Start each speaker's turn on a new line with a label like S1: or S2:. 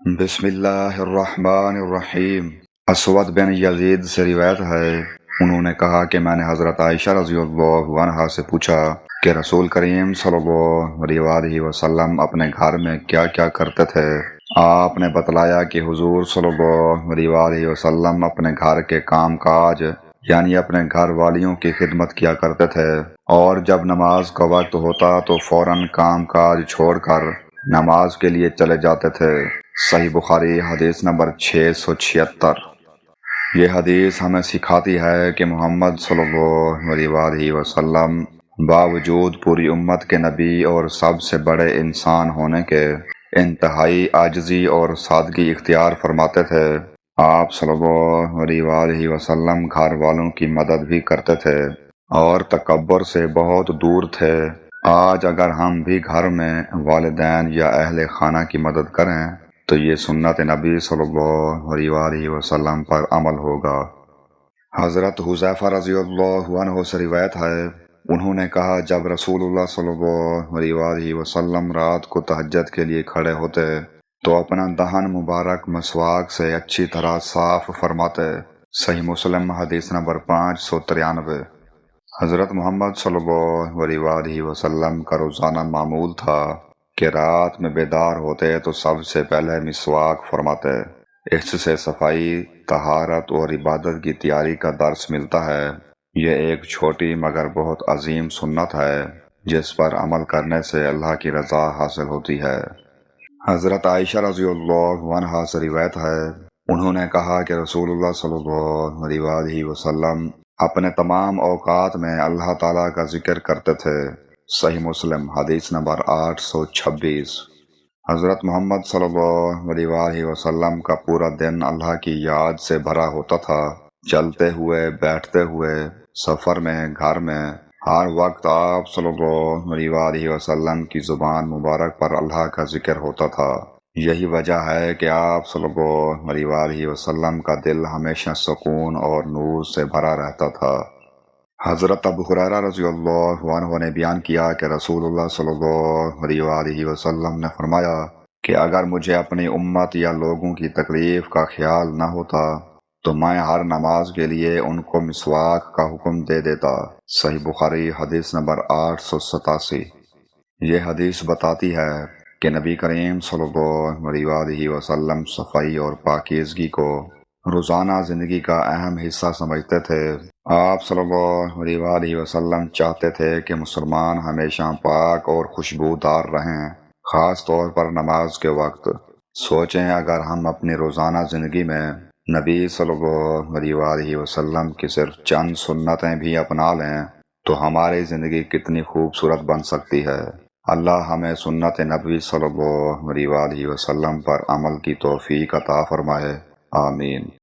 S1: بسم اللہ الرحمن الرحیم۔ اسود بن یزید سے روایت ہے، انہوں نے کہا کہ میں نے حضرت عائشہ رضی اللہ عنہا سے پوچھا کہ رسول کریم صلی اللہ علیہ وسلم اپنے گھر میں کیا کیا کرتے تھے۔ آپ نے بتلایا کہ حضور صلی اللہ علیہ وسلم اپنے گھر کے کام کاج یعنی اپنے گھر والیوں کی خدمت کیا کرتے تھے، اور جب نماز کا وقت ہوتا تو فوراً کام کاج چھوڑ کر نماز کے لیے چلے جاتے تھے۔ صحیح بخاری حدیث نمبر 676۔ یہ حدیث ہمیں سکھاتی ہے کہ محمد صلی اللہ علیہ وسلم باوجود پوری امت کے نبی اور سب سے بڑے انسان ہونے کے انتہائی عاجزی اور سادگی اختیار فرماتے تھے۔ آپ صلی اللہ علیہ وسلم گھر والوں کی مدد بھی کرتے تھے اور تکبر سے بہت دور تھے۔ آج اگر ہم بھی گھر میں والدین یا اہل خانہ کی مدد کریں تو یہ سنت نبی صلی اللہ علیہ وسلم پر عمل ہوگا۔ حضرت حذیفہ رضی اللہ عنہ سے روایت ہے، انہوں نے کہا جب رسول اللہ صلی اللہ علیہ وسلم رات کو تہجد کے لیے کھڑے ہوتے تو اپنا دہن مبارک مسواک سے اچھی طرح صاف فرماتے۔ صحیح مسلم حدیث نمبر 593۔ حضرت محمد صلی اللہ علیہ وسلم کا روزانہ معمول تھا کہ رات میں بیدار ہوتے تو سب سے پہلے مسواک فرماتے۔ اس سے صفائی، طہارت اور عبادت کی تیاری کا درس ملتا ہے۔ یہ ایک چھوٹی مگر بہت عظیم سنت ہے جس پر عمل کرنے سے اللہ کی رضا حاصل ہوتی ہے۔ حضرت عائشہ رضی اللہ عنہا سے روایت ہے، انہوں نے کہا کہ رسول اللہ صلی اللہ علیہ وسلم اپنے تمام اوقات میں اللہ تعالیٰ کا ذکر کرتے تھے۔ صحیح مسلم حدیث نمبر 826۔ حضرت محمد صلی اللہ علیہ وسلم کا پورا دن اللہ کی یاد سے بھرا ہوتا تھا۔ چلتے ہوئے، بیٹھتے ہوئے، سفر میں، گھر میں، ہر وقت آپ صلی اللہ علیہ وسلم کی زبان مبارک پر اللہ کا ذکر ہوتا تھا۔ یہی وجہ ہے کہ آپ صلی اللہ علیہ وسلم کا دل ہمیشہ سکون اور نور سے بھرا رہتا تھا۔ حضرت ابو ہریرہ رضی اللہ عنہ نے بیان کیا کہ رسول اللہ صلی اللہ علیہ وسلم نے فرمایا کہ اگر مجھے اپنی امت یا لوگوں کی تکلیف کا خیال نہ ہوتا تو میں ہر نماز کے لیے ان کو مسواک کا حکم دے دیتا۔ صحیح بخاری حدیث نمبر 887۔ یہ حدیث بتاتی ہے کہ نبی کریم صلی اللہ علیہ وسلم صفائی اور پاکیزگی کو روزانہ زندگی کا اہم حصہ سمجھتے تھے۔ آپ صلی اللہ علیہ وسلم چاہتے تھے کہ مسلمان ہمیشہ پاک اور خوشبودار رہیں، خاص طور پر نماز کے وقت۔ سوچیں اگر ہم اپنی روزانہ زندگی میں نبی صلی اللہ علیہ وسلم کی صرف چند سنتیں بھی اپنا لیں تو ہماری زندگی کتنی خوبصورت بن سکتی ہے۔ اللہ ہمیں سنت نبی صلی اللہ علیہ وسلم پر عمل کی توفیق عطا فرمائے، آمین۔